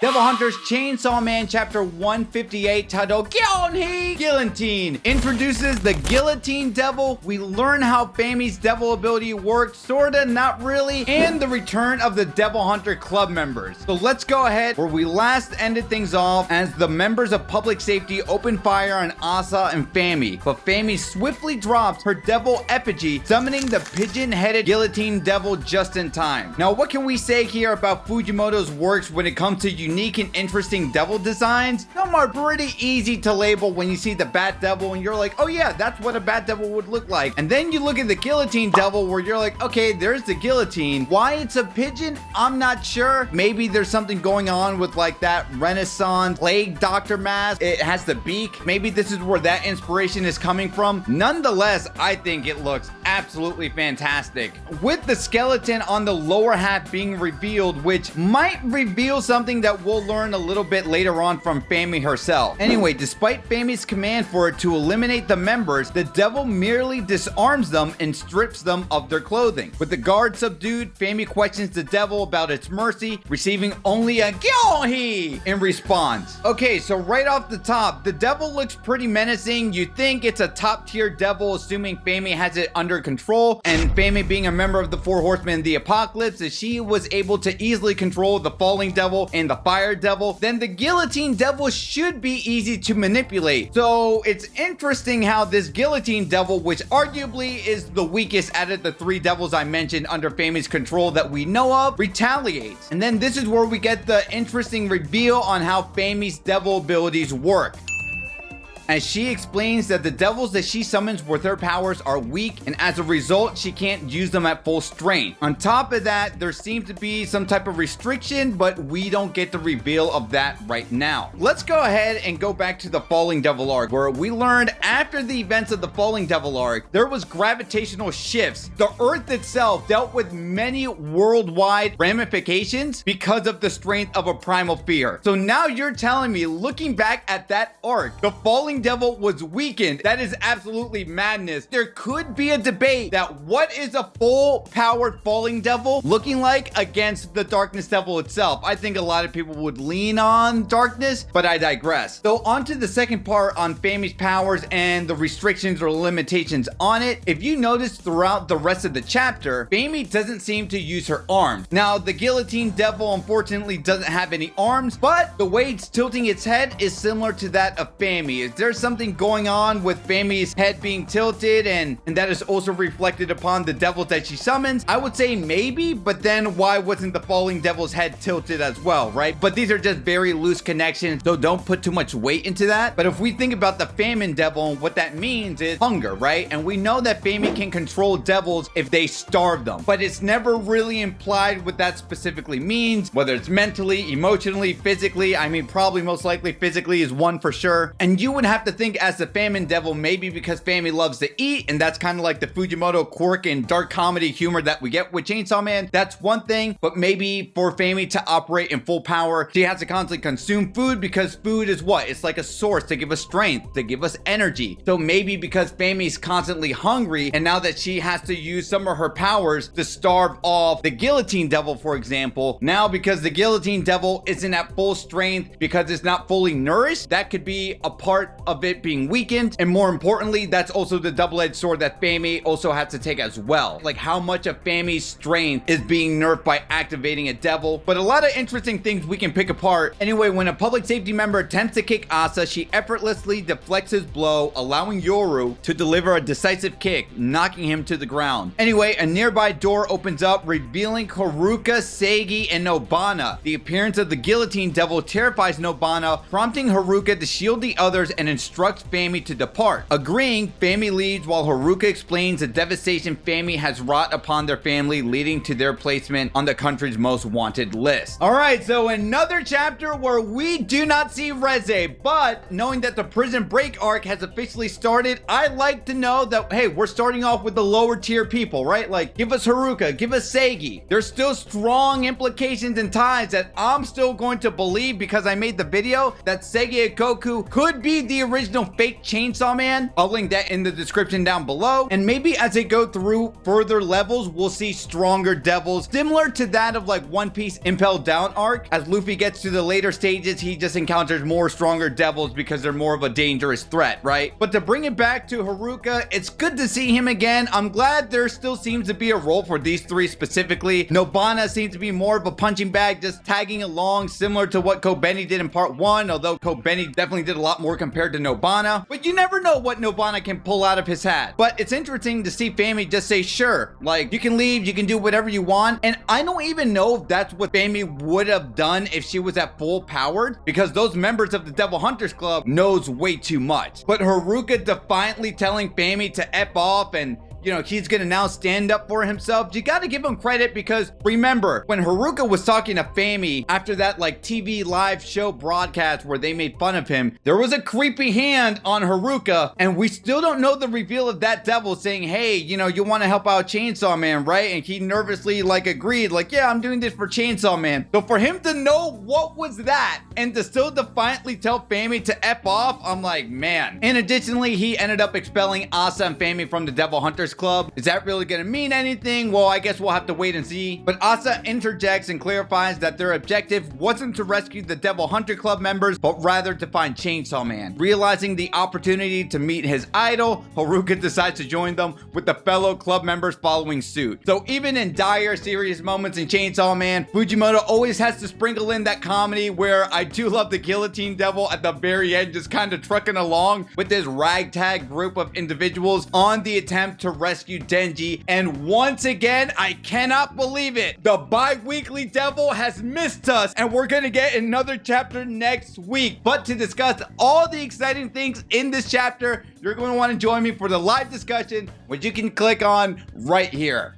Devil Hunters Chainsaw Man Chapter 158 titled Gyohnee Guillotine introduces the Guillotine Devil. We learn how Fami's devil ability works, sorta, not really, and the return of the Devil Hunter club members. So let's go ahead where we last ended things off as the members of public safety open fire on Asa and Fami, but Fami swiftly drops her Devil Effigy, summoning the pigeon-headed Guillotine Devil just in time. Now, what can we say here about Fujimoto's works when it comes to unique and interesting devil designs? Some are pretty easy to label when you see the Bat Devil and you're like, oh yeah, that's what a Bat Devil would look like. And then you look at the Guillotine Devil where you're like, okay, there's the guillotine. Why it's a pigeon? I'm not sure. Maybe there's something going on with like that Renaissance plague doctor mask. It has the beak. Maybe this is where that inspiration is coming from. Nonetheless, I think it looks absolutely fantastic. With the skeleton on the lower half being revealed, which might reveal something that we'll learn a little bit later on from Fami herself. Anyway, despite Fami's command for it to eliminate the members, the devil merely disarms them and strips them of their clothing. With the guard subdued, Fami questions the devil about its mercy, receiving only a Gyohnee in response. Okay, so right off the top, the devil looks pretty menacing. You think it's a top tier devil, assuming Fami has it under control, and Fami being a member of the Four Horsemen of the Apocalypse, if she was able to easily control the Falling Devil and the Fire Devil, then the Guillotine Devil should be easy to manipulate. So it's interesting how this Guillotine Devil, which arguably is the weakest out of the three devils I mentioned under Fami's control that we know of, retaliates. And then this is where we get the interesting reveal on how Fami's devil abilities work, as she explains that the devils that she summons with her powers are weak, and as a result, she can't use them at full strength. On top of that, there seems to be some type of restriction, but we don't get the reveal of that right now. Let's go ahead and go back to the Falling Devil arc, where we learned after the events of the Falling Devil arc, there was gravitational shifts. The Earth itself dealt with many worldwide ramifications because of the strength of a primal fear. So now you're telling me, looking back at that arc, the Falling Devil was weakened. That is absolutely madness. There could be a debate that what is a full powered Falling Devil looking like against the Darkness Devil itself. I think a lot of people would lean on Darkness, but I digress. So on to the second part on Fami's powers and the restrictions or limitations on it. If you notice throughout the rest of the chapter, Fami doesn't seem to use her arms. Now, the Guillotine Devil unfortunately doesn't have any arms, but the way it's tilting its head is similar to that of Fami. Is there something going on with Fami's head being tilted and that is also reflected upon the devils that she summons? I would say maybe, but then why wasn't the Falling Devil's head tilted as well, right? But these are just very loose connections, so don't put too much weight into that. But if we think about the Famine Devil, what that means is hunger, right? And we know that Fami can control devils if they starve them, but it's never really implied what that specifically means, whether it's mentally, emotionally, physically. I mean, probably most likely physically is one for sure. And you would have to think as the Famine Devil, maybe because Fami loves to eat, and that's kind of like the Fujimoto quirk and dark comedy humor that we get with Chainsaw Man. That's one thing, but maybe for Fami to operate in full power, she has to constantly consume food, because food is what? It's like a source to give us strength, to give us energy. So maybe because Fami's constantly hungry, and now that she has to use some of her powers to starve off the Guillotine Devil, for example, now because the Guillotine Devil isn't at full strength because it's not fully nourished, that could be a part of it being weakened. And more importantly, that's also the double-edged sword that Fami also has to take as well. Like how much of Fami's strength is being nerfed by activating a devil. But a lot of interesting things we can pick apart. Anyway, when a public safety member attempts to kick Asa, she effortlessly deflects his blow, allowing Yoru to deliver a decisive kick, knocking him to the ground. Anyway, a nearby door opens up, revealing Haruka, Seigi, and Nobana. The appearance of the Guillotine Devil terrifies Nobana, prompting Haruka to shield the others and instructs Fami to depart. Agreeing, Fami leaves while Haruka explains the devastation Fami has wrought upon their family, leading to their placement on the country's most wanted list. Alright, so another chapter where we do not see Reze, but knowing that the Prison Break arc has officially started, I like to know that, hey, we're starting off with the lower tier people, right? Like, give us Haruka, give us Seigi. There's still strong implications and ties that I'm still going to believe, because I made the video, that Seigi Ikoku could be the the original fake Chainsaw Man. I'll link that in the description down below. And maybe as they go through further levels, we'll see stronger devils, similar to that of like One Piece Impel Down arc. As Luffy gets to the later stages, he just encounters more stronger devils because they're more of a dangerous threat, right? But to bring it back to Haruka, it's good to see him again. I'm glad there still seems to be a role for these three specifically. Nobana seems to be more of a punching bag, just tagging along, similar to what Kobeni did in part 1, although Kobeni definitely did a lot more compared to Nobana. But you never know what Nobana can pull out of his hat. But it's interesting to see Fami just say, sure, like, you can leave, you can do whatever you want. And I don't even know if that's what Fami would have done if she was at full powered, because those members of the Devil Hunters Club knows way too much. But Haruka defiantly telling Fami to F off and, you know, he's gonna now stand up for himself. You gotta give him credit, because remember when Haruka was talking to Fami after that like TV live show broadcast where they made fun of him, there was a creepy hand on Haruka, and we still don't know the reveal of that devil saying, hey, you know, you want to help out Chainsaw Man, right? And he nervously like agreed, like, yeah, I'm doing this for Chainsaw Man. So for him to know what was that and to still defiantly tell Fami to F off, I'm like, man. And additionally, he ended up expelling Asa and Fami from the Devil Hunters Club. Is that really gonna mean anything? Well, I guess we'll have to wait and see. But Asa interjects and clarifies that their objective wasn't to rescue the Devil Hunter Club members, but rather to find Chainsaw Man. Realizing the opportunity to meet his idol, Haruka decides to join them, with the fellow club members following suit. So even in dire, serious moments in Chainsaw Man, Fujimoto always has to sprinkle in that comedy, where I do love the Guillotine Devil at the very end just kind of trucking along with this ragtag group of individuals on the attempt to rescue Denji. And once again, I cannot believe it, the bi-weekly devil has missed us, and we're gonna get another chapter next week. But to discuss all the exciting things in this chapter, you're going to want to join me for the live discussion, which you can click on right here.